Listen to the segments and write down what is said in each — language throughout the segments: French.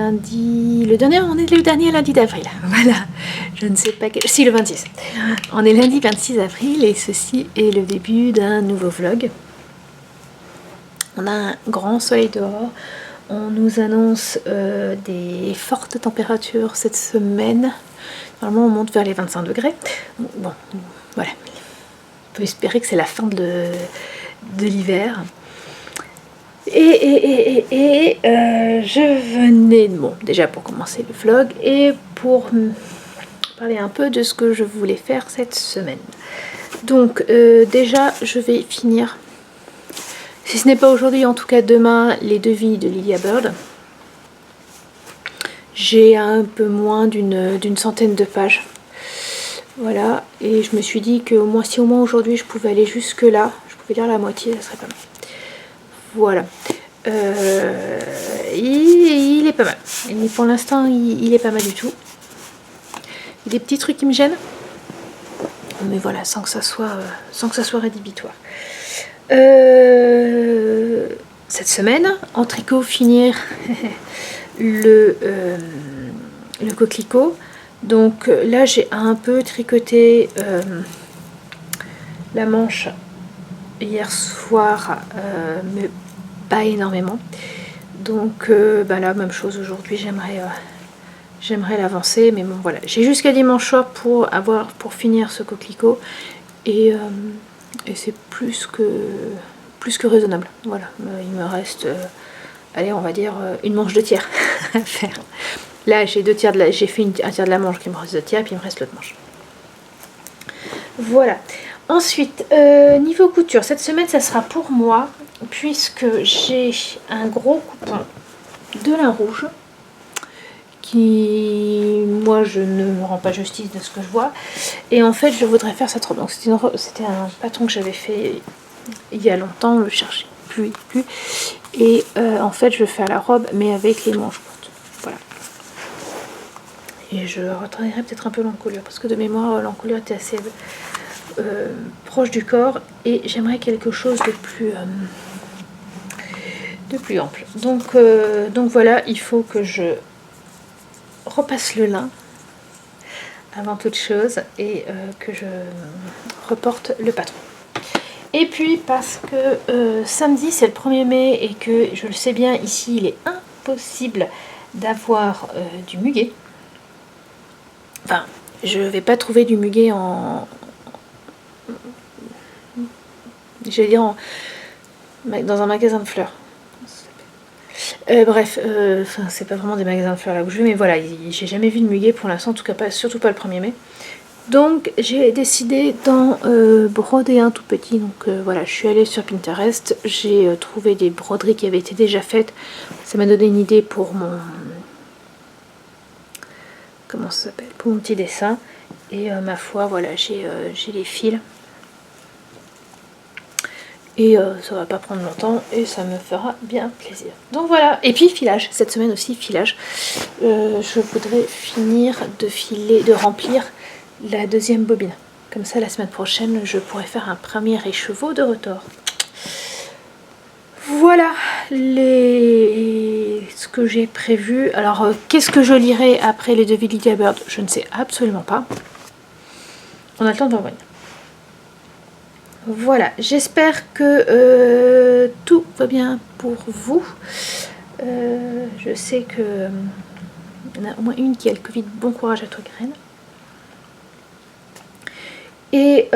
lundi, on est le dernier lundi d'avril, voilà, je ne sais pas quel, si le 26, on est lundi 26 avril et ceci est le début d'un nouveau vlog. On a un grand soleil dehors, on nous annonce des fortes températures cette semaine, normalement on monte vers les 25 degrés, bon, voilà, on peut espérer que c'est la fin de l'hiver. Je venais, bon, déjà pour commencer le vlog et pour parler un peu de ce que je voulais faire cette semaine. Donc déjà je vais finir, si ce n'est pas aujourd'hui, en tout cas demain, les devis de Lydia Bird. J'ai un peu moins d'une centaine de pages. Voilà, et je me suis dit que si au moins aujourd'hui je pouvais aller jusque là, je pouvais lire la moitié, ça serait pas mal. Voilà. Il est pas mal. Et pour l'instant, il est pas mal du tout. Il y a des petits trucs qui me gênent. Mais voilà, sans que ça soit rédhibitoire. Cette semaine, en tricot, finir le coquelicot. Donc là, j'ai un peu tricoté la manche hier soir, mais pas énormément. Donc là, même chose aujourd'hui, j'aimerais l'avancer, mais bon voilà, j'ai jusqu'à dimanche soir pour finir ce coquelicot et c'est plus que raisonnable. Voilà, il me reste allez, on va dire une manche de tiers à faire. Là j'ai j'ai fait un tiers de la manche qui me reste 2 tiers, puis il me reste l'autre manche. Voilà. Ensuite, niveau couture, cette semaine ça sera pour moi, puisque j'ai un gros coupon de lin rouge qui, moi, je ne me rends pas justice de ce que je vois, et en fait je voudrais faire cette robe. Donc c'était un patron que j'avais fait il y a longtemps, le chercher plus, et en fait je vais faire la robe mais avec les manches courtes. Voilà. Et je retravaillerai peut-être un peu l'encolure, parce que de mémoire l'encolure était assez proche du corps et j'aimerais quelque chose de plus ample. Donc voilà, il faut que je repasse le lin avant toute chose et que je reporte le patron. Et puis parce que samedi c'est le 1er mai et que je le sais bien, ici il est impossible d'avoir du muguet. Enfin, je vais pas trouver du muguet dans un magasin de fleurs. Bref, c'est pas vraiment des magasins de fleurs là où je vais, mais voilà, j'ai jamais vu de muguet pour l'instant, en tout cas pas, surtout pas le 1er mai. Donc j'ai décidé d'en broder un tout petit. Donc voilà, je suis allée sur Pinterest, j'ai trouvé des broderies qui avaient été déjà faites. Ça m'a donné une idée pour mon... comment ça s'appelle, pour mon petit dessin. Et ma foi, voilà, j'ai les fils. Et ça va pas prendre longtemps et ça me fera bien plaisir. Donc voilà, et puis filage, cette semaine aussi filage. Je voudrais finir de remplir la 2e bobine. Comme ça la semaine prochaine je pourrais faire un premier écheveau de retors. Voilà ce que j'ai prévu. Alors qu'est-ce que je lirai après les devis Lydia Bird? Je ne sais absolument pas. On a le temps d'en revenir. Voilà, j'espère que tout va bien pour vous. Je sais que il y en a au moins une qui a le Covid. Bon courage à toi, Graine. Et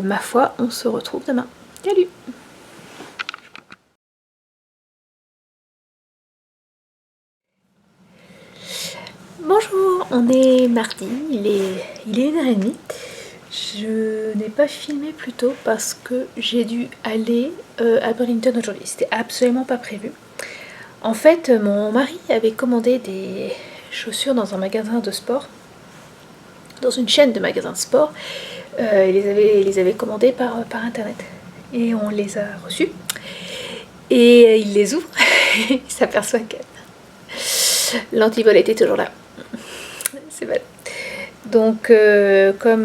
ma foi, on se retrouve demain. Salut! Bonjour, on est mardi, il est 1h30. Je n'ai pas filmé plus tôt parce que j'ai dû aller à Burlington aujourd'hui. C'était absolument pas prévu. En fait, mon mari avait commandé des chaussures dans un magasin de sport, dans une chaîne de magasins de sport. Il les avait commandées par internet. Et on les a reçus. Et il les ouvre et il s'aperçoit que l'antivol était toujours là. C'est mal. Donc comme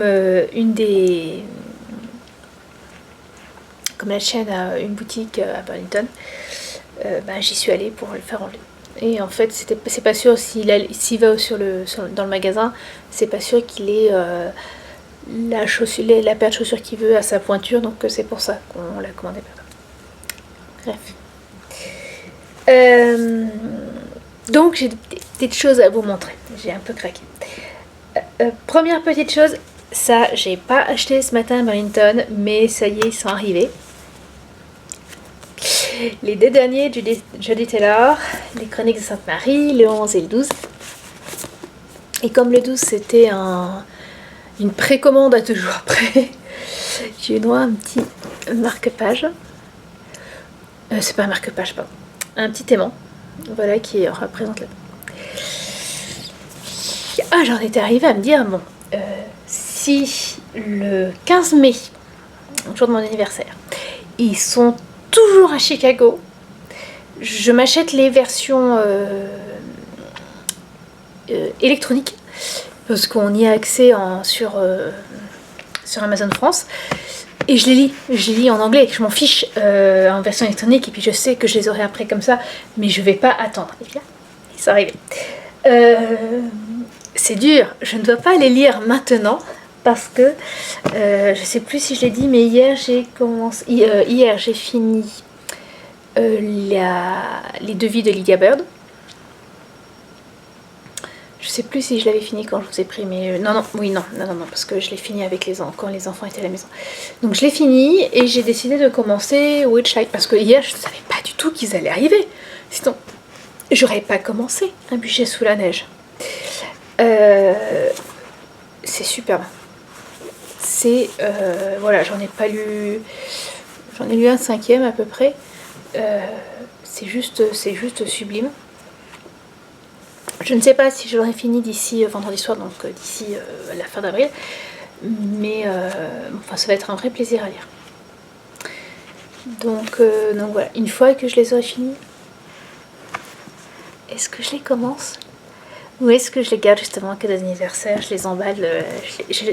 la chaîne a une boutique à Burlington, j'y suis allée pour le faire enlever. Et en fait, c'est pas sûr s'il va dans le magasin, c'est pas sûr qu'il ait la paire de chaussures qu'il veut à sa pointure, donc c'est pour ça qu'on l'a commandé. Bref. Donc j'ai des petites choses à vous montrer. J'ai un peu craqué. Première petite chose, ça j'ai pas acheté ce matin à Burlington, mais ça y est, ils sont arrivés. Les deux derniers du Judith Taylor, les Chroniques de Sainte-Marie, le 11 et le 12. Et comme le 12 c'était une précommande à 2 jours après, j'ai eu droit à un petit marque-page. C'est pas un marque-page, pardon. Un petit aimant, voilà, qui représente la... Ah, j'en étais arrivée à me dire, bon, si le 15 mai, le jour de mon anniversaire, ils sont toujours à Chicago, je m'achète les versions électroniques, parce qu'on y a accès sur Amazon France, et je les lis en anglais, je m'en fiche en version électronique, et puis je sais que je les aurai après comme ça, mais je vais pas attendre. Et bien, ils sont arrivés. C'est dur, je ne dois pas les lire maintenant, parce que je sais plus si je l'ai dit, mais hier j'ai fini les devis de Lydia Bird. Je sais plus si je l'avais fini quand je vous ai pris, mais non, parce que je l'ai fini quand les enfants étaient à la maison. Donc je l'ai fini et j'ai décidé de commencer Witchlight, parce que hier je ne savais pas du tout qu'ils allaient arriver. Sinon, j'aurais pas commencé Un bûcher sous la neige. C'est superbe. Voilà, j'en ai lu un 5e à peu près. C'est juste sublime. Je ne sais pas si je l'aurai fini d'ici vendredi soir, donc d'ici la fin d'avril, mais ça va être un vrai plaisir à lire. Donc voilà, une fois que je les aurai finis, est-ce que je les commence ou est-ce que je les garde justement à cadeau d'anniversaire, je les emballe,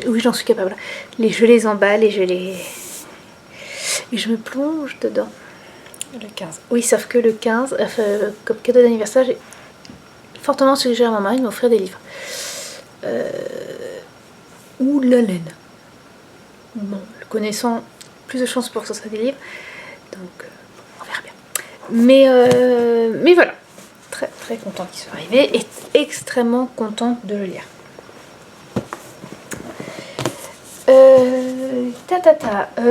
oui j'en suis capable, je les emballe et je me plonge dedans. Le 15. Oui, sauf que le 15, comme cadeau d'anniversaire, j'ai fortement suggéré à mon mari de m'offrir des livres. Ou la laine. Bon, le connaissant, plus de chances pour que ce soit des livres. Donc, on verra bien. Mais voilà. Très très contente qu'il soit arrivé et extrêmement contente de le lire.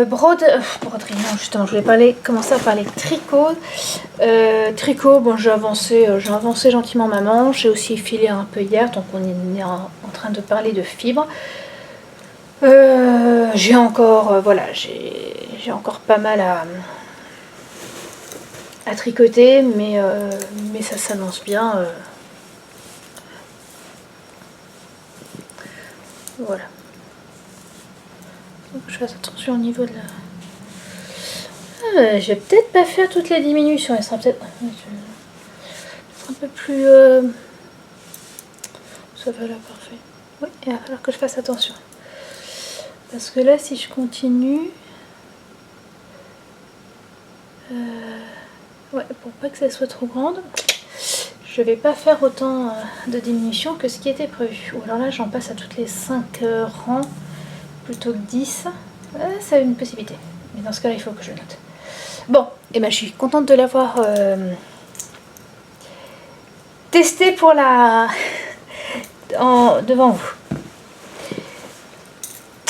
Broderie, non, justement, je voulais commencer à parler tricot. Tricot, bon, j'ai avancé gentiment ma manche. J'ai aussi filé un peu hier, donc on est en train de parler de fibres. J'ai encore, j'ai encore pas mal à tricoter, mais ça s'annonce bien. Voilà. Donc je fasse attention au niveau de la... je vais peut-être pas faire toutes les diminutions, elle sera peut-être un peu plus... Ça va là, parfait. Oui, il va falloir que je fasse attention. Parce que là, si je continue... ouais, pour pas que ça soit trop grande, je vais pas faire autant de diminution que ce qui était prévu. Ou alors là, j'en passe à toutes les 5 rangs plutôt que 10. Ça a une possibilité. Mais dans ce cas-là, il faut que je note. Bon, et ben je suis contente de l'avoir testé pour devant vous.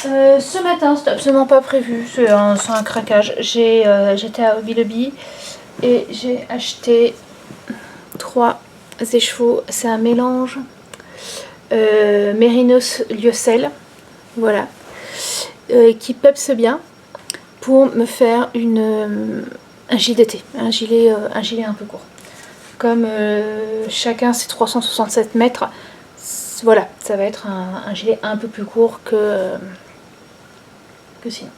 Ce matin, c'était absolument pas prévu, c'est un craquage. J'étais à Hobby Lobby et j'ai acheté 3 écheveaux. C'est un mélange Mérinos Lyocell, voilà, qui pepse bien pour me faire un gilet d'été, un gilet un peu court. Comme chacun c'est 367 mètres, voilà, ça va être un gilet un peu plus court que sinon.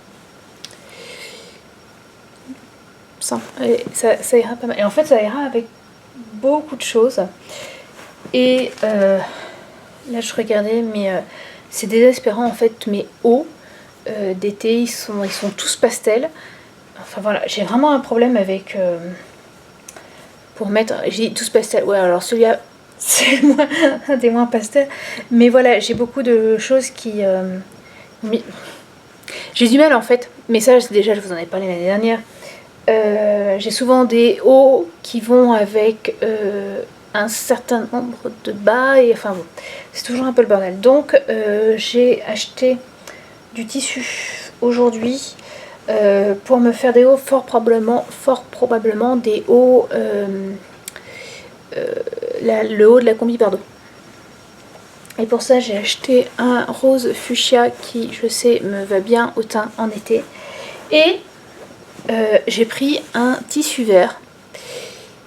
Ça ira pas mal. Et en fait, ça ira avec beaucoup de choses. Et là, je regardais, mais c'est désespérant en fait. Mes hauts d'été, ils sont tous pastels. Enfin voilà, j'ai vraiment un problème avec pour mettre, j'ai tous pastel, ouais alors celui-là c'est un des moins pastel, mais voilà, j'ai beaucoup de choses qui... j'ai du mal en fait, mais ça déjà je vous en ai parlé l'année dernière. J'ai souvent des hauts qui vont avec un certain nombre de bas, et enfin bon, c'est toujours un peu le bordel. Donc j'ai acheté du tissu aujourd'hui pour me faire des hauts, fort probablement des hauts, le haut de la combi pardon. Et pour ça j'ai acheté un rose fuchsia qui je sais me va bien au teint en été. Et j'ai pris un tissu vert,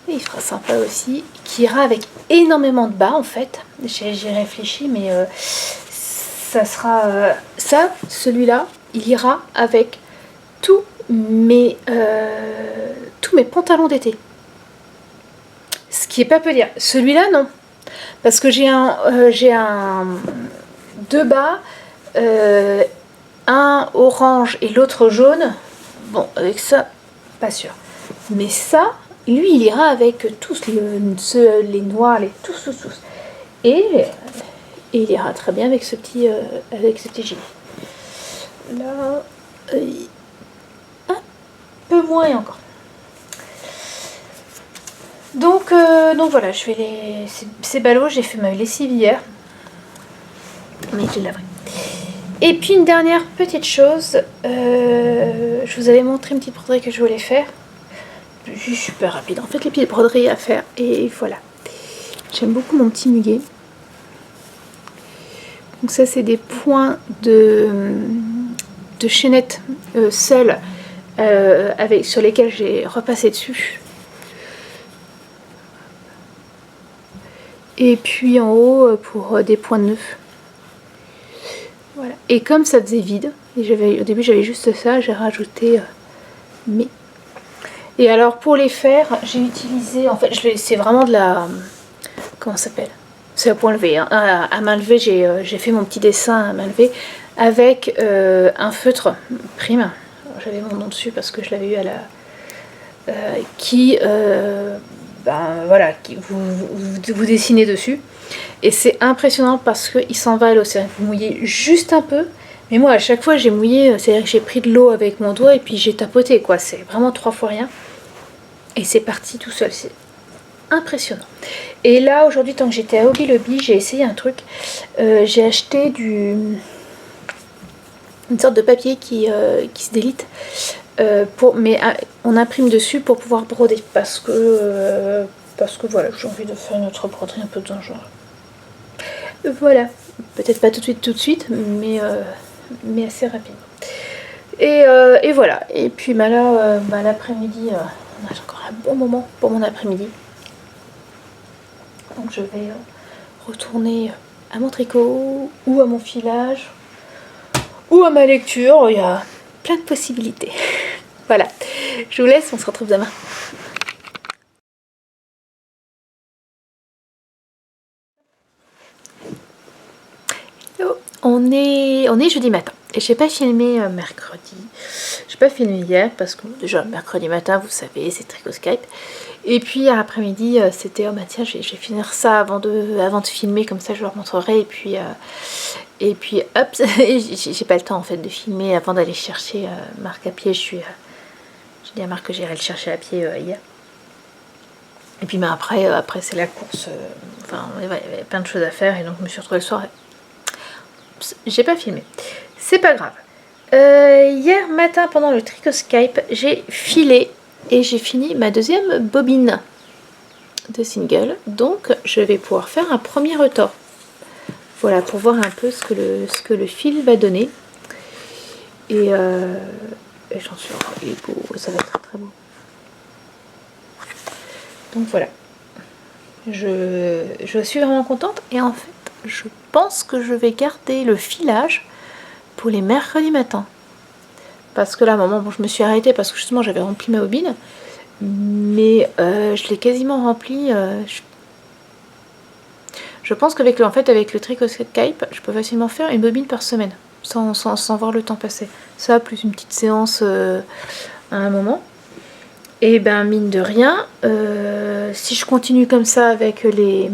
et il sera sympa aussi, qui ira avec énormément de bas en fait. J'ai réfléchi, mais ça sera ça, celui-là, il ira avec tous mes pantalons d'été. Ce qui est pas peu dire. Celui-là non, parce que j'ai un deux bas, un orange et l'autre jaune. Bon, avec ça, pas sûr. Mais ça, lui, il ira avec tous les noirs, tous. Et il ira très bien avec ce petit gilet. Là, un peu moins et encore. Donc voilà, je vais ces ballots, j'ai fait ma lessive hier. Mais je laverai. Et puis une dernière petite chose, je vous avais montré une petite broderie que je voulais faire. Super rapide, en fait les petites broderies à faire, et voilà. J'aime beaucoup mon petit muguet. Donc ça c'est des points de chaînette seuls sur lesquels j'ai repassé dessus. Et puis en haut pour des points de nœud. Voilà. Et comme ça faisait vide, et au début j'avais juste ça, j'ai rajouté mes. Et alors pour les faire, j'ai utilisé, en fait c'est vraiment de la, comment ça s'appelle, c'est à point levé, hein. À main levée, j'ai fait mon petit dessin à main levée avec un feutre prime, j'avais mon nom dessus parce que je l'avais eu à la, qui voilà, vous dessinez dessus. Et c'est impressionnant parce qu'il s'en va à l'eau, c'est-à-dire que vous mouillez juste un peu. Mais moi à chaque fois j'ai mouillé, c'est-à-dire que j'ai pris de l'eau avec mon doigt et puis j'ai tapoté quoi, c'est vraiment 3 fois rien. Et c'est parti tout seul, c'est impressionnant. Et là aujourd'hui, tant que j'étais à Hobby Lobby, j'ai essayé un truc. J'ai acheté une sorte de papier qui se délite. Mais on imprime dessus pour pouvoir broder parce que voilà, j'ai envie de faire une autre broderie un peu dans le genre. Voilà, peut-être pas tout de suite, mais assez rapide. Et voilà, et puis là, l'après-midi, j'ai encore un bon moment pour mon après-midi. Donc je vais retourner à mon tricot, ou à mon filage, ou à ma lecture, il y a plein de possibilités. Voilà, je vous laisse, on se retrouve demain. On est jeudi matin et j'ai pas filmé mercredi. J'ai pas filmé hier parce que déjà mercredi matin, vous savez, c'est Tricot Skype. Et puis après-midi, c'était oh bah tiens, je vais finir ça avant de filmer, comme ça je leur montrerai. Et puis hop, j'ai pas le temps en fait de filmer avant d'aller chercher Marc à pied. J'ai dit à Marc que j'irai le chercher à pied hier. Et puis après c'est la course. Enfin, il y avait plein de choses à faire et donc je me suis retrouvée le soir. J'ai pas filmé, c'est pas grave. Hier matin pendant le Tricot Skype, j'ai filé et j'ai fini ma deuxième bobine de single, donc je vais pouvoir faire un premier retort. Voilà, pour voir un peu ce que le fil va donner. Et j'en suis, il est beau, ça va être très beau. Donc voilà, je suis vraiment contente et en fait je pense que je vais garder le filage pour les mercredis matins. Parce que là, à un moment, bon, je me suis arrêtée parce que justement j'avais rempli ma bobine. Mais je l'ai quasiment rempli. Je pense qu'avec le Tricot Skype, je peux facilement faire une bobine par semaine. Sans voir le temps passer. Ça, plus une petite séance à un moment. Et ben mine de rien, si je continue comme ça avec les...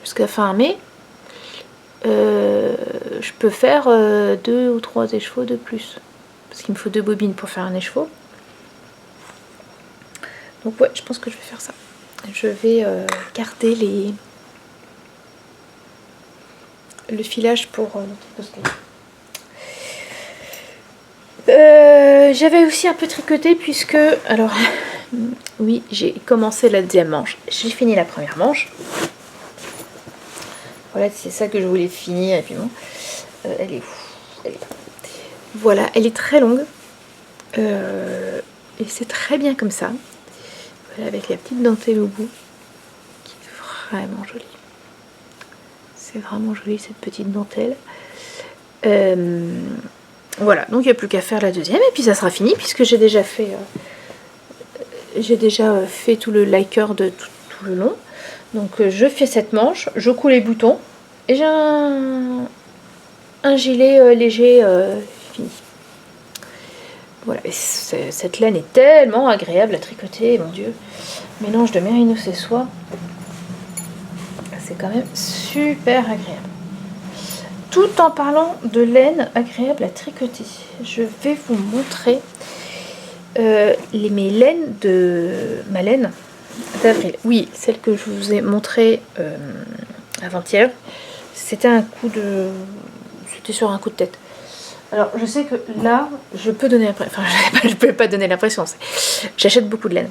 jusqu'à fin mai, je peux faire 2 ou 3 écheveaux de plus. Parce qu'il me faut 2 bobines pour faire un écheveau. Donc ouais, je pense que je vais faire ça. Je vais garder le filage pour j'avais aussi un peu tricoté puisque... Alors, oui, j'ai commencé la deuxième manche. J'ai fini la première manche. Voilà, c'est ça que je voulais finir. Et puis bon, elle est où? Voilà, elle est très longue. Et c'est très bien comme ça. Voilà, avec la petite dentelle au bout. Qui est vraiment jolie. C'est vraiment joli cette petite dentelle. Voilà, donc il n'y a plus qu'à faire la deuxième. Et puis ça sera fini puisque j'ai déjà fait... tout le liker de tout le long. Donc je fais cette manche, je coule les boutons et j'ai un gilet léger fini. Voilà, et cette laine est tellement agréable à tricoter, mon dieu. Mélange de mérinos et soie, c'est quand même super agréable. Tout en parlant de laine agréable à tricoter, je vais vous montrer mes laines ma laine d'avril. Oui, celle que je vous ai montrée avant-hier, c'était sur un coup de tête. Alors, je sais que là, je peux donner l'impression, enfin, je peux pas donner l'impression, j'achète beaucoup de laine.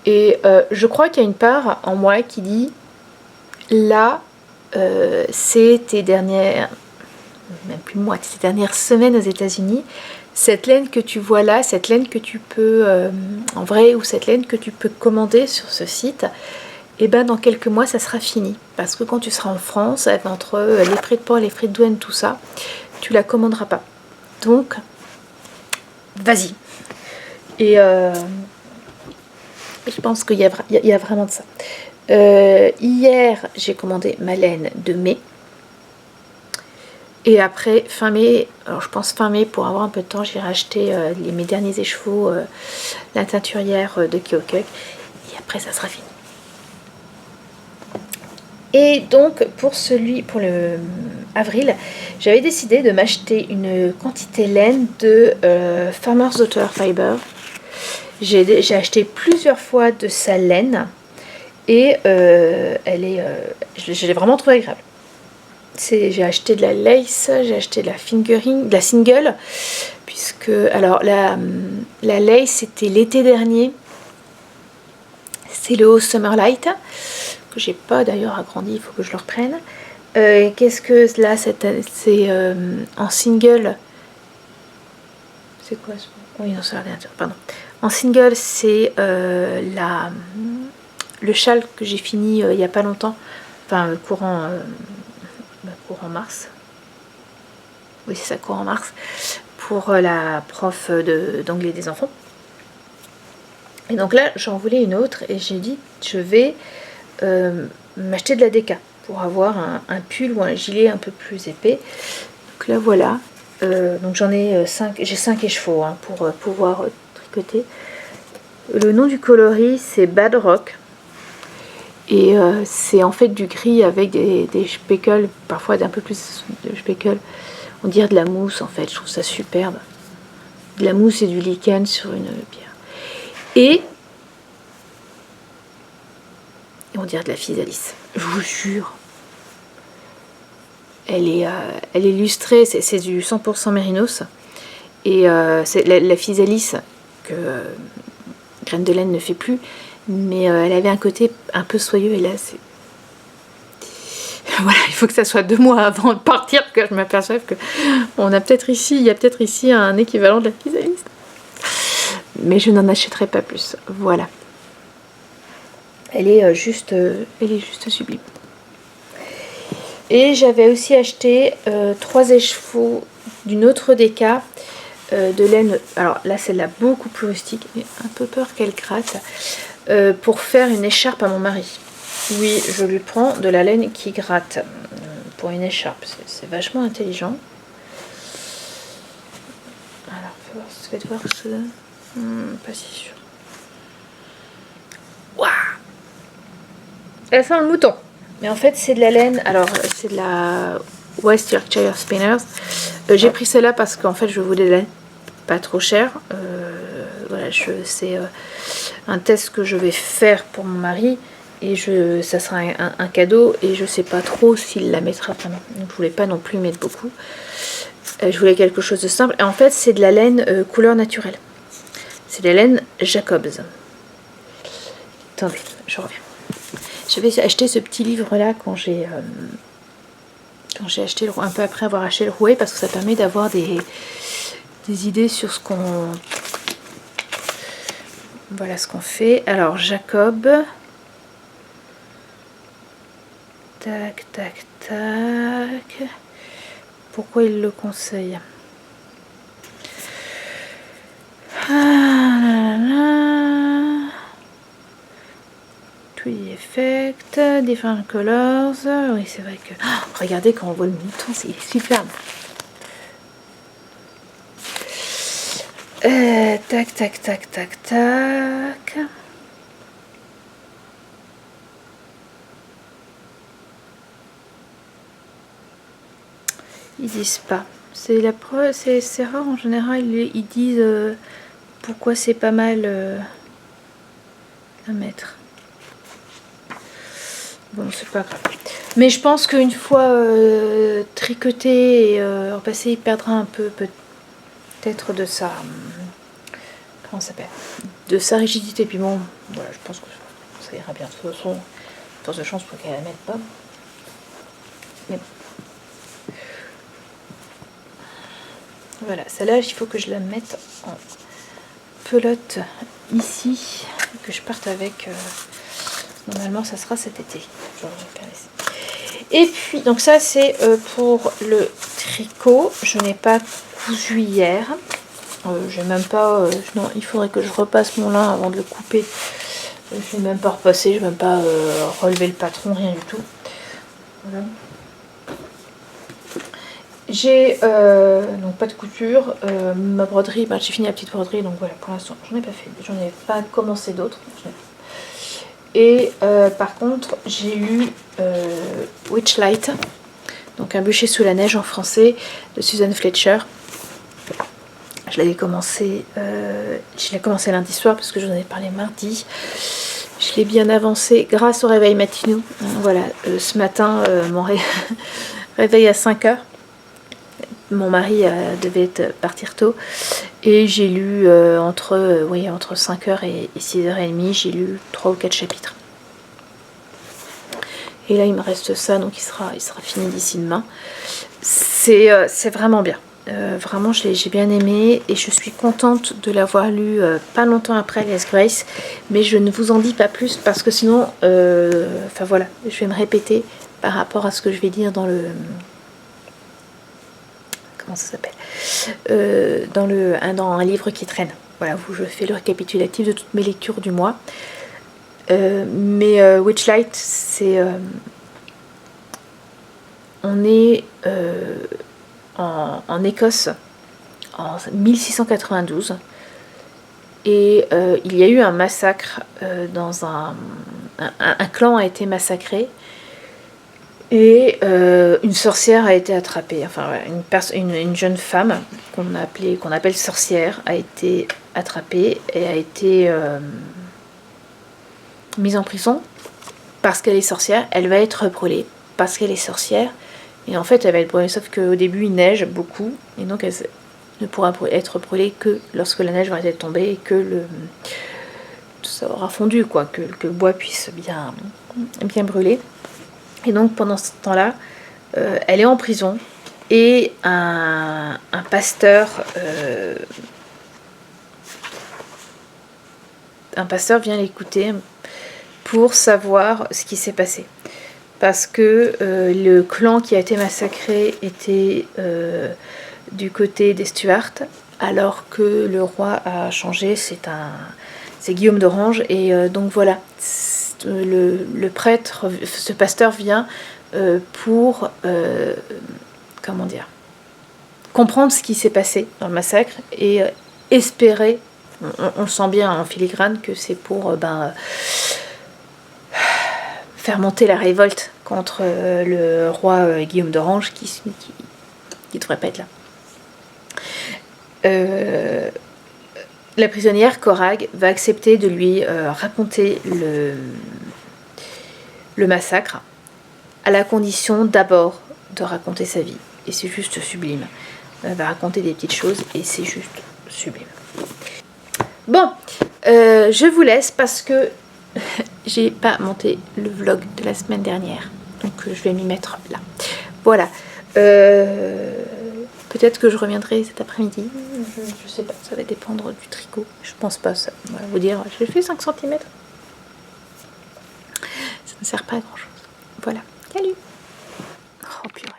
Et je crois qu'il y a une part en moi qui dit, là, c'est tes dernières, même plus moi, tes dernières semaines aux États-Unis, cette laine que tu vois là, cette laine que tu peux, en vrai, ou cette laine que tu peux commander sur ce site, et ben dans quelques mois, ça sera fini. Parce que quand tu seras en France, entre les frais de port, les frais de douane, tout ça, tu la commanderas pas. Donc, vas-y. Et je pense qu'il y a vraiment de ça. Hier, j'ai commandé ma laine de mai. Et après, fin mai, alors je pense fin mai, pour avoir un peu de temps, j'irai acheter mes derniers écheveaux, la teinturière de Keokuk. Et après, ça sera fini. Et donc, pour le avril, j'avais décidé de m'acheter une quantité laine de Farmer's Daughter Fiber. J'ai acheté plusieurs fois de sa laine. Et je l'ai vraiment trouvé agréable. J'ai acheté de la lace, j'ai acheté de la single, puisque alors la lace c'était l'été dernier, c'est le Haut Summer Light que j'ai pas d'ailleurs agrandi, il faut que je le reprenne. Qu'est-ce que là c'est en single, c'est quoi ce... Oui non c'est l'ordinateur, pardon. En single c'est le châle que j'ai fini il y a pas longtemps, enfin courant mars. Oui, c'est ça, courant mars. Pour la prof d'anglais des enfants. Et donc là, j'en voulais une autre et j'ai dit, je vais m'acheter de la déca pour avoir un pull ou un gilet un peu plus épais. Donc là, voilà. Donc j'en ai 5, j'ai 5 écheveaux hein, pour pouvoir tricoter. Le nom du coloris, c'est Bad Rock. Et c'est en fait du gris avec des speckles, parfois un peu plus de speckles. On dirait de la mousse en fait, je trouve ça superbe. De la mousse et du lichen sur une pierre. Et on dirait de la physalis, je vous jure. Elle est lustrée, c'est du 100% mérinos. Et c'est la physalis que Graine de laine ne fait plus. Mais elle avait un côté un peu soyeux et là c'est... Voilà, il faut que ça soit 2 mois avant de partir que je m'aperçoive que il y a peut-être ici un équivalent de la physalis. Mais je n'en achèterai pas plus. Voilà. Elle est juste sublime. Et j'avais aussi acheté 3 écheveaux d'une autre déca de laine. Alors là, celle-là beaucoup plus rustique, mais un peu peur qu'elle gratte. Pour faire une écharpe à mon mari. Oui, je lui prends de la laine qui gratte pour une écharpe. C'est vachement intelligent. Alors, faites voir ce... Pas si sûr. Waouh! Elle sent le mouton. Mais en fait, c'est de la laine. Alors, c'est de la West Yorkshire Spinners. J'ai pris celle-là parce qu'en fait, je voulais de la laine pas trop chère. Voilà, c'est un test que je vais faire pour mon mari. Et ça sera un cadeau. Et je sais pas trop s'il la mettra vraiment. Donc, je voulais pas non plus mettre beaucoup. Je voulais quelque chose de simple. Et en fait, c'est de la laine couleur naturelle. C'est de la laine Jacobs. Attendez, je reviens. J'avais acheté ce petit livre là quand j'ai acheté un peu après avoir acheté le rouet, parce que ça permet d'avoir des idées sur ce qu'on fait. Alors Jacob, tac tac tac, pourquoi il le conseille? Effect, different colors. Oui, c'est vrai que... Oh, regardez quand on voit le mouton, c'est superbe. Tac, tac, tac, tac, tac. Ils disent pas. C'est la preuve, c'est rare en général. Ils disent pourquoi c'est pas mal à mettre. Bon, c'est pas grave. Mais je pense qu'une fois tricoté et repassé, il perdra un peu peut-être de sa... comment ça s'appelle? De sa rigidité. Puis bon, voilà, je pense que ça ira bien. De toute façon, force de chance pour qu'elle la mette pas. Mais voilà, celle-là, il faut que je la mette en pelote ici, que je parte avec... normalement, ça sera cet été. Et puis, donc ça, c'est pour le tricot. Je n'ai pas cousu hier. J'ai même pas... non, il faudrait que je repasse mon lin avant de le couper. Je n'ai même pas repassé, je n'ai même pas relevé le patron, rien du tout. Voilà. J'ai donc pas de couture. Ma broderie, j'ai fini la petite broderie, donc voilà, pour l'instant, j'en ai pas fait. J'en ai pas commencé d'autres. Et par contre, j'ai eu Witchlight, donc un bûcher sous la neige en français, de Susan Fletcher. Je l'avais commencé, lundi soir parce que j'en avais parlé mardi. Je l'ai bien avancé grâce au réveil matinaux. Voilà, ce matin, mon réveil à 5 h. Mon mari devait partir tôt. Et j'ai lu entre 5 h et 6 h 30, j'ai lu 3 ou 4 chapitres. Et là, il me reste ça, donc il sera fini d'ici demain. C'est vraiment bien. Vraiment, j'ai bien aimé et je suis contente de l'avoir lu pas longtemps après Alice Grace, mais je ne vous en dis pas plus parce que sinon, enfin voilà, je vais me répéter par rapport à ce que je vais dire dans le... Comment ça s'appelle, dans un livre qui traîne. Voilà, où je fais le récapitulatif de toutes mes lectures du mois. Mais Witchlight, c'est... on est en Écosse en 1692 et il y a eu un massacre dans un clan a été massacré et une sorcière a été attrapée. Enfin une jeune femme qu'on appelle sorcière a été attrapée et a été mise en prison parce qu'elle est sorcière. Elle va être brûlée parce qu'elle est sorcière. Et en fait, elle va être brûlée, sauf qu'au début, il neige beaucoup, et donc elle ne pourra être brûlée que lorsque la neige va être tombée et que ça aura fondu, quoi, que le bois puisse bien brûler. Et donc, pendant ce temps-là, elle est en prison, et un pasteur vient l'écouter pour savoir ce qui s'est passé. Parce que le clan qui a été massacré était du côté des Stuarts, alors que le roi a changé, c'est Guillaume d'Orange, et donc voilà, le prêtre, ce pasteur vient pour, comprendre ce qui s'est passé dans le massacre et espérer on le sent bien en filigrane que c'est pour faire monter la révolte contre le roi Guillaume d'Orange qui devrait pas être là. La prisonnière Corag va accepter de lui raconter le massacre, à la condition d'abord de raconter sa vie. Et c'est juste sublime. Elle va raconter des petites choses et c'est juste sublime. Bon, je vous laisse parce que j'ai pas monté le vlog de la semaine dernière. Donc je vais m'y mettre là. Voilà. Peut-être que je reviendrai cet après-midi. Je sais pas, ça va dépendre du tricot. Je pense pas, ça va vous dire. J'ai fait 5 cm. Ça ne sert pas à grand chose. Voilà. Salut. Oh purée.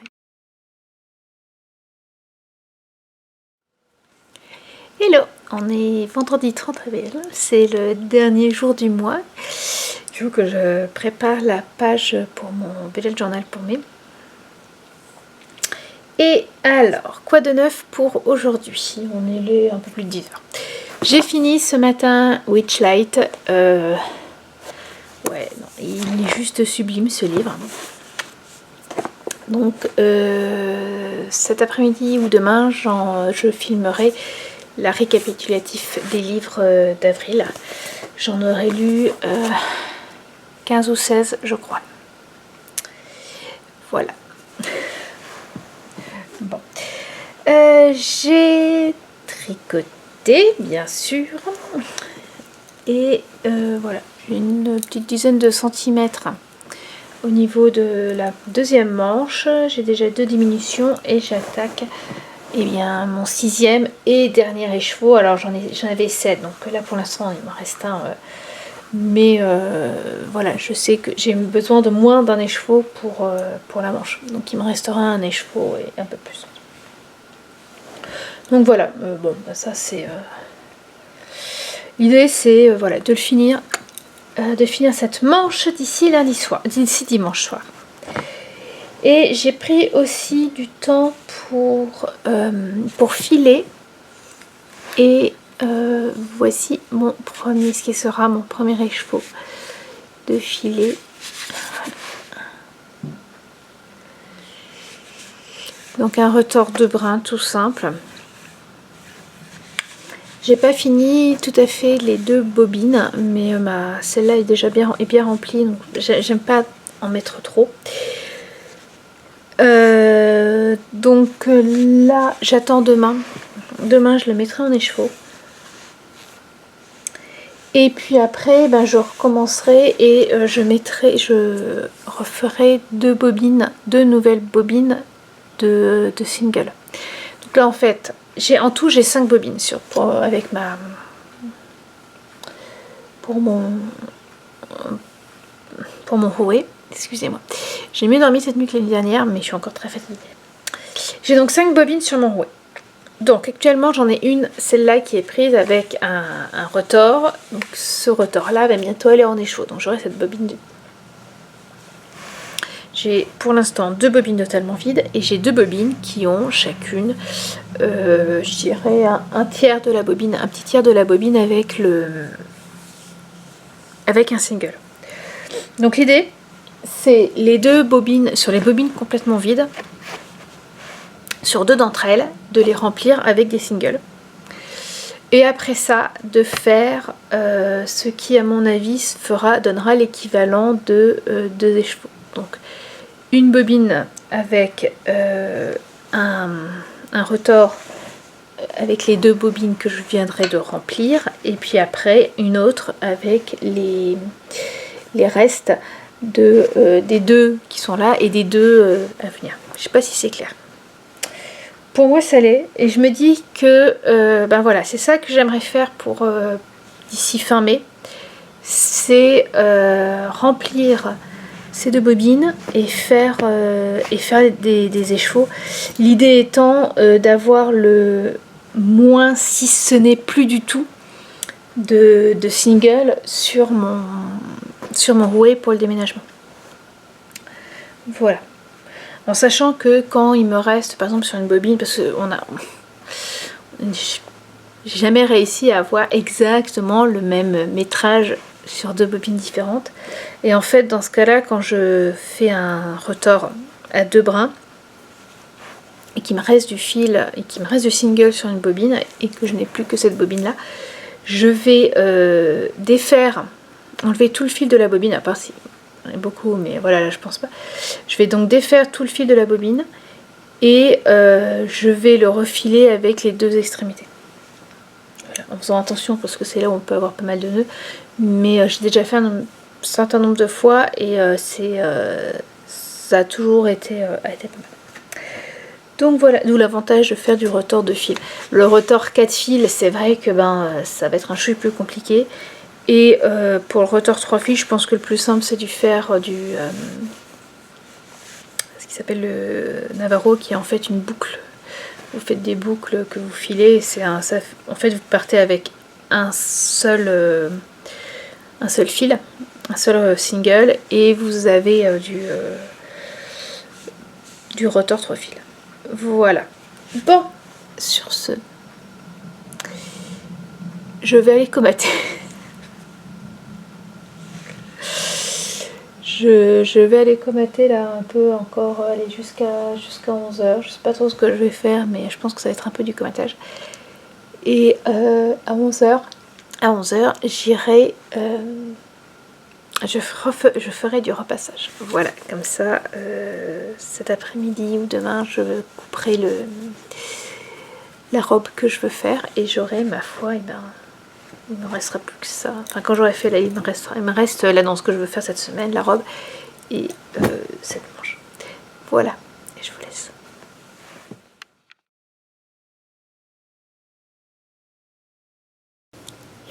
Hello, on est vendredi 30 avril, c'est le dernier jour du mois. Du coup que je prépare la page pour mon bullet journal pour mai. Et alors, quoi de neuf pour aujourd'hui? On est un peu plus de 10 heures. J'ai fini ce matin Witchlight. Ouais, non, il est juste sublime ce livre. Donc cet après-midi ou demain, je filmerai la récapitulatif des livres d'avril. J'en aurais lu 15 ou 16, je crois. Voilà. Bon. J'ai tricoté, bien sûr. Et voilà, une petite dizaine de centimètres au niveau de la deuxième manche. J'ai déjà 2 diminutions et j'attaque mon 6e et dernier écheveau. Alors j'en avais 7, donc là pour l'instant il me reste un. Mais voilà, je sais que j'ai besoin de moins d'un écheveau pour la manche. Donc il me restera un écheveau et un peu plus. Donc voilà, bon, ça c'est... L'idée c'est voilà, de finir cette manche d'ici dimanche soir. Et j'ai pris aussi du temps pour filer. Et voici ce qui sera mon premier écheveau de filet. Donc un retors de brin tout simple. J'ai pas fini tout à fait les 2 bobines, mais celle-là est déjà bien remplie, donc j'aime pas en mettre trop. Donc là, j'attends demain. Demain, je le mettrai en écheveau. Et puis après, je recommencerai et je referai 2 nouvelles bobines de single. Donc là, en fait, en tout, j'ai 5 bobines pour mon rouet. Excusez-moi. J'ai mieux dormi cette nuit que l'année dernière, mais je suis encore très fatiguée. J'ai donc 5 bobines sur mon rouet. Donc actuellement j'en ai une, celle-là qui est prise avec un retors. Donc ce retors-là va bientôt aller en écheveau. Donc j'aurai cette bobine. J'ai pour l'instant 2 bobines totalement vides et j'ai 2 bobines qui ont chacune, je dirais un tiers de la bobine, un petit tiers de la bobine avec un single. Donc l'idée, c'est les 2 bobines, sur les bobines complètement vides, sur 2 d'entre elles, de les remplir avec des singles. Et après ça, de faire ce qui, à mon avis, donnera l'équivalent de 2 écheveaux. Donc, une bobine avec un retors avec les 2 bobines que je viendrai de remplir. Et puis après, une autre avec les restes des 2 qui sont là et des 2 à venir. Je ne sais pas si c'est clair. Pour moi ça l'est et je me dis que voilà, c'est ça que j'aimerais faire pour d'ici fin mai, c'est remplir ces 2 bobines et faire des écheveaux. L'idée étant d'avoir le moins, si ce n'est plus du tout, de single sur mon rouet pour le déménagement. Voilà. En sachant que quand il me reste, par exemple sur une bobine, parce que j'ai jamais réussi à avoir exactement le même métrage sur 2 bobines différentes. Et en fait, dans ce cas-là, quand je fais un retors à 2 brins, et qu'il me reste du fil, et qu'il me reste du single sur une bobine, et que je n'ai plus que cette bobine-là, je vais défaire, enlever tout le fil de la bobine, à part si il y en a beaucoup, mais voilà, là je pense pas. Je vais donc défaire tout le fil de la bobine, et je vais le refiler avec les 2 extrémités. Voilà, en faisant attention parce que c'est là où on peut avoir pas mal de nœuds, mais j'ai déjà fait un certain nombre de fois et ça a toujours été pas mal. Donc voilà, d'où l'avantage de faire du retors de fil. Le retors 4 fils, c'est vrai que ça va être un chouïa plus compliqué. Et pour le retors 3 fils, je pense que le plus simple c'est de faire ce qui s'appelle le Navarro, qui est en fait une boucle. Vous faites des boucles que vous filez, en fait vous partez avec un seul fil, un seul single, et vous avez du retors 3 fils. Voilà. Bon, sur ce, je vais aller comater. Je vais aller comater là un peu encore, aller jusqu'à 11h. Je sais pas trop ce que je vais faire, mais je pense que ça va être un peu du comatage. Et à 11h, j'irai... je ferai du repassage. Voilà, comme ça, cet après-midi ou demain, je couperai la robe que je veux faire et j'aurai, ma foi, il ne me restera plus que ça. Enfin, quand j'aurai fait il me reste là dans ce que je veux faire cette semaine, la robe et cette manche. Voilà, et je vous laisse.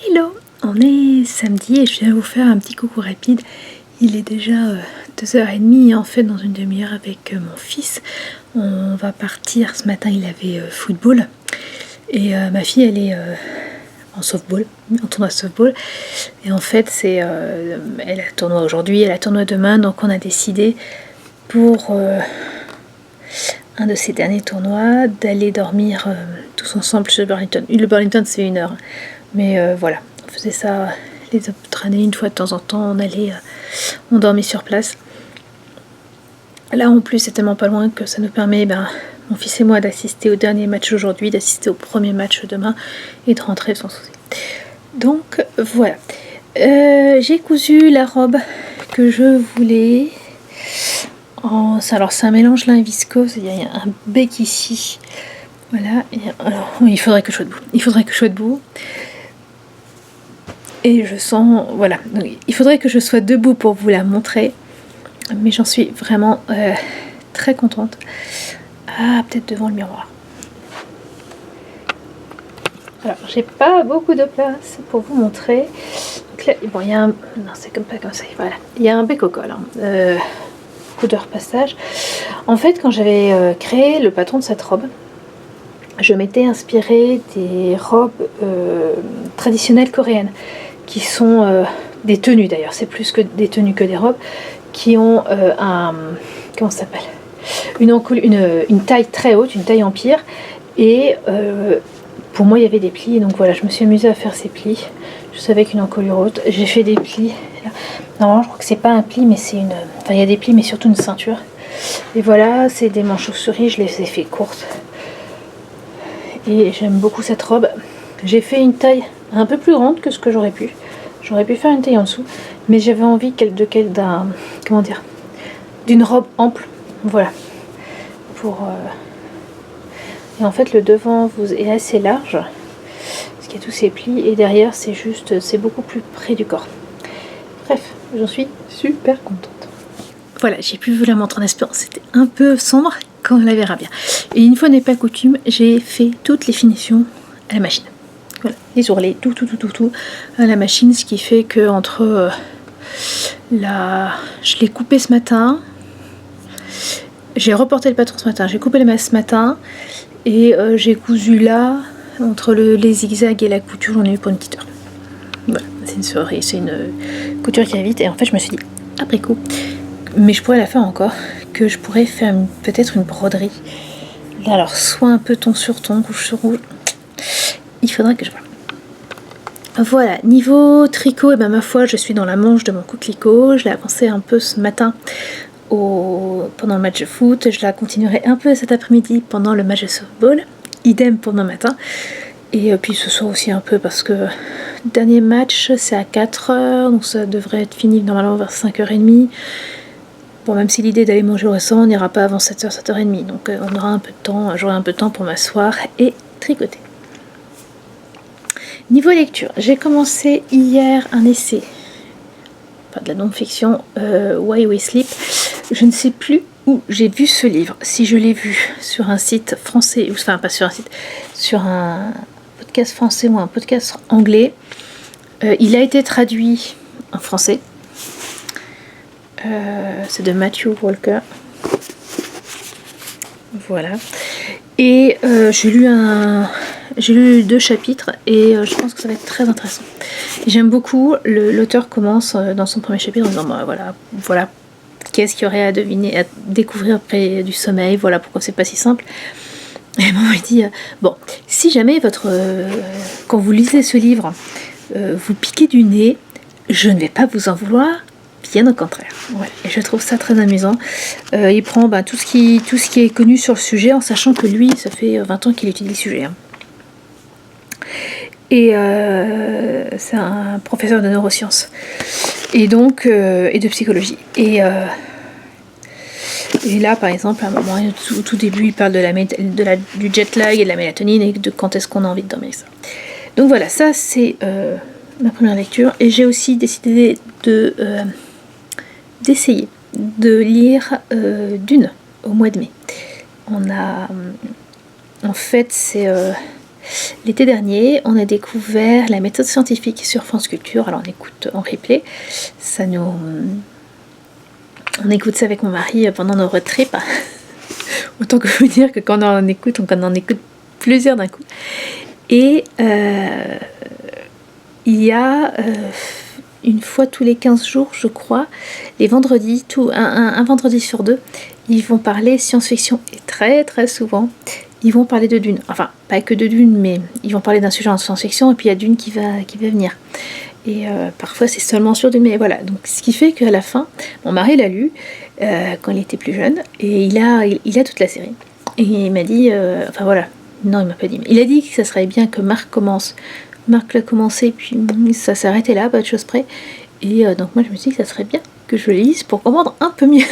Hello, on est samedi et je viens vous faire un petit coucou rapide. Il est déjà 2h30 en fait dans une demi-heure avec mon fils. On va partir, ce matin il avait football et ma fille elle est en softball, en tournoi softball. Et en fait elle a tournoi aujourd'hui, elle a tournoi demain, donc on a décidé pour un de ces derniers tournois d'aller dormir tous ensemble chez le Burlington. Le Burlington c'est 1 heure, mais voilà, on faisait ça les autres années, une fois de temps en temps on dormait sur place. Là en plus c'est tellement pas loin que ça nous permet, mon fils et moi, d'assister au dernier match aujourd'hui, d'assister au premier match demain et de rentrer sans souci. Donc voilà, j'ai cousu la robe que je voulais. Alors c'est un mélange lin et viscose, il y a un bec ici. Voilà, alors, il faudrait que je sois debout. Et je sens, voilà, donc, il faudrait que je sois debout pour vous la montrer. Mais j'en suis vraiment très contente. Ah, peut-être devant le miroir. Alors, j'ai pas beaucoup de place pour vous montrer. Donc là, bon, il y a un... Non, c'est pas comme ça. Voilà. Il y a un bec au col. Coup de repassage. En fait, quand j'avais créé le patron de cette robe, je m'étais inspirée des robes traditionnelles coréennes, qui sont des tenues d'ailleurs. C'est plus que des tenues que des robes, qui ont comment ça s'appelle, une taille très haute, une taille empire, et pour moi il y avait des plis, donc voilà, je me suis amusée à faire ces plis, juste avec une encolure haute. J'ai fait des plis, normalement je crois que c'est pas un pli, mais c'est une, enfin il y a des plis mais surtout une ceinture, et voilà, c'est des manches chauves-souris, je les ai fait courtes, et j'aime beaucoup cette robe. J'ai fait une taille un peu plus grande que ce que j'aurais pu faire une taille en dessous, mais j'avais envie d'une robe ample, voilà, et en fait le devant est assez large parce qu'il y a tous ces plis, et derrière c'est beaucoup plus près du corps. Bref, j'en suis super contente. Voilà, j'ai pu vous la montrer en espérant, c'était un peu sombre, quand on la verra bien. Et une fois n'est pas coutume, j'ai fait toutes les finitions à la machine. Voilà, les ourlets, tout à la machine, ce qui fait que je l'ai coupé ce matin, j'ai reporté le patron ce matin, j'ai coupé les masses ce matin, et j'ai cousu là, entre les zigzags et la couture, j'en ai eu pour une petite heure. Voilà, c'est une couture qui va vite, et en fait je me suis dit, après coup, mais je pourrais la faire encore, que je pourrais faire peut-être une broderie. Là, alors soit un peu ton sur ton, rouge sur rouge, il faudra que je vois. Voilà, niveau tricot, et ben ma foi, je suis dans la manche de mon coquelicot. Je l'ai avancé un peu ce matin pendant le match de foot. Je la continuerai un peu cet après-midi pendant le match de softball. Idem pour demain matin. Et puis ce soir aussi un peu parce que le dernier match c'est à 4h, donc ça devrait être fini normalement vers 5h30. Bon, même si l'idée d'aller manger au restaurant, on n'ira pas avant 7h, 7h30. Donc on aura un peu de temps, j'aurai un peu de temps pour m'asseoir et tricoter. Niveau lecture, j'ai commencé hier un essai, enfin de la non-fiction, Why We Sleep. Je ne sais plus où j'ai vu ce livre. Si je l'ai vu sur un site français, enfin pas sur un site, sur un podcast français ou un podcast anglais. Il a été traduit en français. C'est de Matthew Walker. Voilà. Et j'ai lu 2 chapitres et je pense que ça va être très intéressant. J'aime beaucoup, l'auteur commence dans son premier chapitre en disant bah, voilà qu'est-ce qu'il y aurait à deviner, à découvrir après du sommeil, voilà pourquoi c'est pas si simple. Et moi il dit bon, si jamais quand vous lisez ce livre vous piquez du nez, je ne vais pas vous en vouloir, bien au contraire. Ouais. Et je trouve ça très amusant. Il prend tout ce qui est connu sur le sujet, en sachant que lui, ça fait 20 ans qu'il étudie le sujet. Hein. Et c'est un professeur de neurosciences. Et donc, et de psychologie. Et là, par exemple, à un moment, au tout début, il parle du jet lag et de la mélatonine et de quand est-ce qu'on a envie de dormir. Ça. Donc voilà, ça c'est ma première lecture. Et j'ai aussi décidé d'essayer de lire Dune au mois de mai. En fait, c'est l'été dernier, on a découvert la méthode scientifique sur France Culture. Alors on écoute en replay, on écoute ça avec mon mari pendant nos road trips. Autant que vous dire que quand on en écoute plusieurs d'un coup. Et il y a une fois tous les 15 jours, je crois, les vendredis, un vendredi sur 2, ils vont parler science-fiction. Et très très souvent, ils vont parler de Dune. Enfin, pas que de Dune, mais ils vont parler d'un sujet en science-fiction, et puis il y a Dune qui va venir. Et parfois, c'est seulement sur Dune. Mais voilà, donc ce qui fait qu'à la fin, mon mari l'a lu quand il était plus jeune, et il a toute la série. Et il m'a dit, enfin voilà, non, il m'a pas dit, mais il a dit que ça serait bien que Marc commence. Marc l'a commencé, puis ça s'est arrêté là, pas de choses près. Et donc moi je me suis dit que ça serait bien que je le lise pour comprendre un peu mieux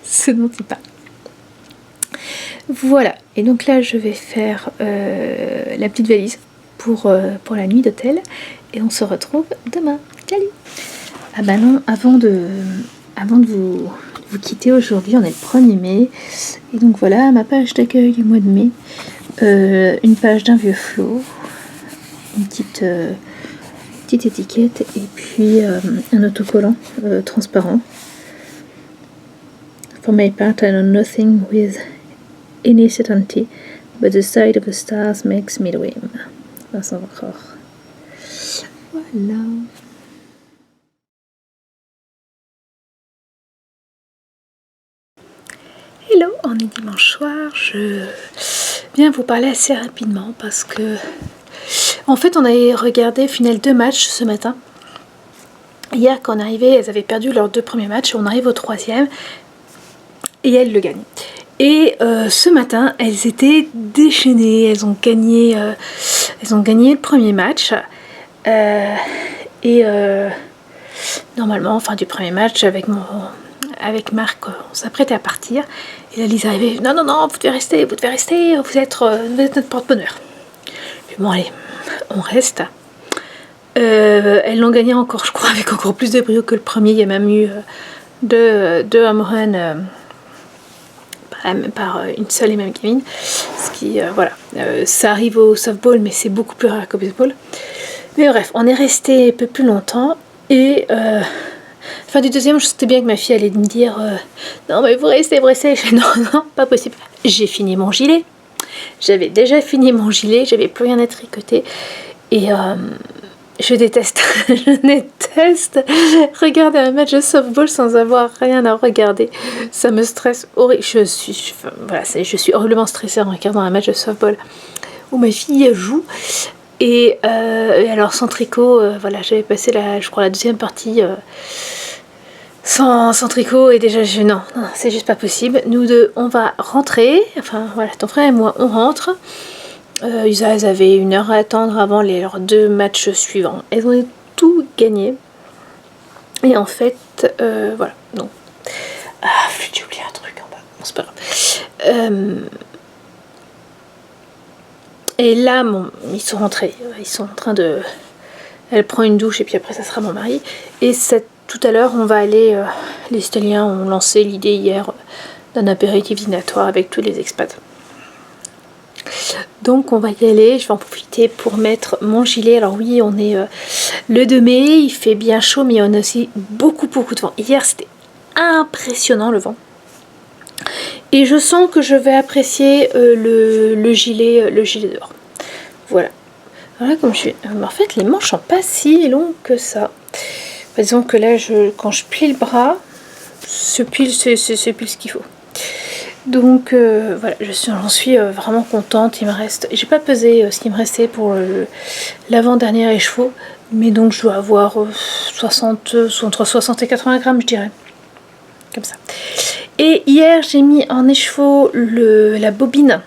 ce dont il parle. Voilà, et donc là je vais faire la petite valise pour la nuit d'hôtel, et on se retrouve demain. Salut! Ah bah non, avant de vous quitter aujourd'hui, on est le 1er mai, et donc voilà ma page d'accueil du mois de mai, une page d'un vieux flot, une petite étiquette et puis un autocollant transparent. For my part, I know nothing with any certainty, but the sight of the stars makes me dream. Vincent Van Gogh. Voilà. Hello, on est dimanche soir. Je viens vous parler assez rapidement parce que en fait, on avait regardé final 2 matchs ce matin. Hier, quand on arrivait, elles avaient perdu leurs 2 premiers matchs. On arrive au 3e et elles le gagnent. Et ce matin, elles étaient déchaînées. Elles ont gagné le premier match. Normalement, fin du premier match, avec Marc, on s'apprêtait à partir. Et là, Lise arrivait. Non, vous devez rester. Vous êtes notre porte-bonheur. Puis bon, allez. On reste. Elles l'ont gagné encore, je crois, avec encore plus de brio que le premier. Il y a même eu deux home runs par une seule et même gamine. Ce qui, voilà, ça arrive au softball, mais c'est beaucoup plus rare qu'au baseball. Mais bref, on est resté un peu plus longtemps. Et fin du deuxième, je sentais bien que ma fille allait me dire non, mais vous restez. Je fais, non, pas possible. J'ai fini mon gilet. J'avais déjà fini mon gilet, j'avais plus rien à tricoter. Et je déteste regarder un match de softball sans avoir rien à regarder. Ça me stresse horrible. Je suis horriblement stressée en regardant un match de softball où ma fille joue. Et alors sans tricot, voilà, j'avais passé je crois la deuxième partie sans tricot et déjà non, c'est juste pas possible. Nous deux, on va rentrer, enfin voilà, ton frère et moi, on rentre. Ils avaient 1 heure à attendre avant leurs 2 matchs suivants. Elles ont tout gagné. Et en fait, voilà, donc... Ah, j'ai oublié un truc en bas, bon c'est pas grave. Et là, bon, ils sont rentrés, ils sont en train de... Elle prend une douche et puis après ça sera mon mari. Et tout à l'heure, on va aller... les Italiens ont lancé l'idée hier d'un apéritif dînatoire avec tous les expats. Donc on va y aller, je vais en profiter pour mettre mon gilet. Alors oui, on est le 2 mai, il fait bien chaud, mais on a aussi beaucoup de vent. Hier, c'était impressionnant le vent. Et je sens que je vais apprécier le gilet dehors. Voilà. Voilà comme je suis. En fait, les manches sont pas si longues que ça. Disons que là, quand je plie le bras, c'est pile ce qu'il faut. Donc voilà, j'en suis vraiment contente. Il me reste, j'ai pas pesé ce qui me restait pour l'avant-dernier écheveau, mais donc je dois avoir entre 60 et 80 grammes, je dirais. Comme ça. Et hier, j'ai mis en écheveau la bobine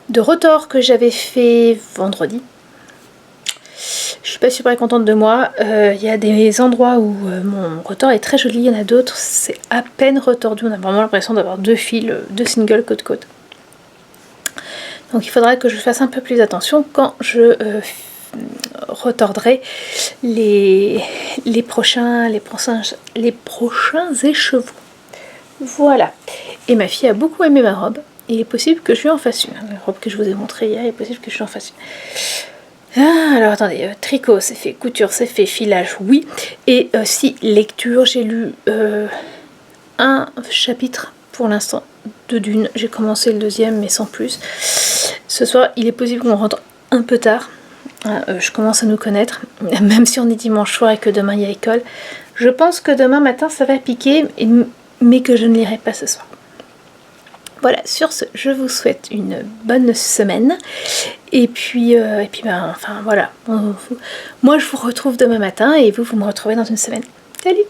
de rotor que j'avais fait vendredi. Je suis pas super contente de moi. Il y a des endroits où mon rotor est très joli, il y en a d'autres, c'est à peine retordu. On a vraiment l'impression d'avoir 2 fils, 2 singles côte-côte. Donc il faudra que je fasse un peu plus attention quand je retordrai les prochains écheveaux. Voilà. Et ma fille a beaucoup aimé ma robe. Il est possible que je lui en fasse une. La robe que je vous ai montrée hier, il est possible que je lui en fasse une. Ah, alors attendez, tricot c'est fait, couture c'est fait, filage oui. Et si, lecture, j'ai lu un chapitre pour l'instant de Dune. J'ai commencé le 2e mais sans plus. Ce soir, il est possible qu'on rentre un peu tard. Je commence à nous connaître, même si on est dimanche soir et que demain il y a école. Je pense que demain matin ça va piquer, mais que je ne lirai pas ce soir. Voilà, sur ce, je vous souhaite une bonne semaine. Et puis ben, enfin voilà. Moi je vous retrouve demain matin et vous me retrouvez dans une semaine. Salut!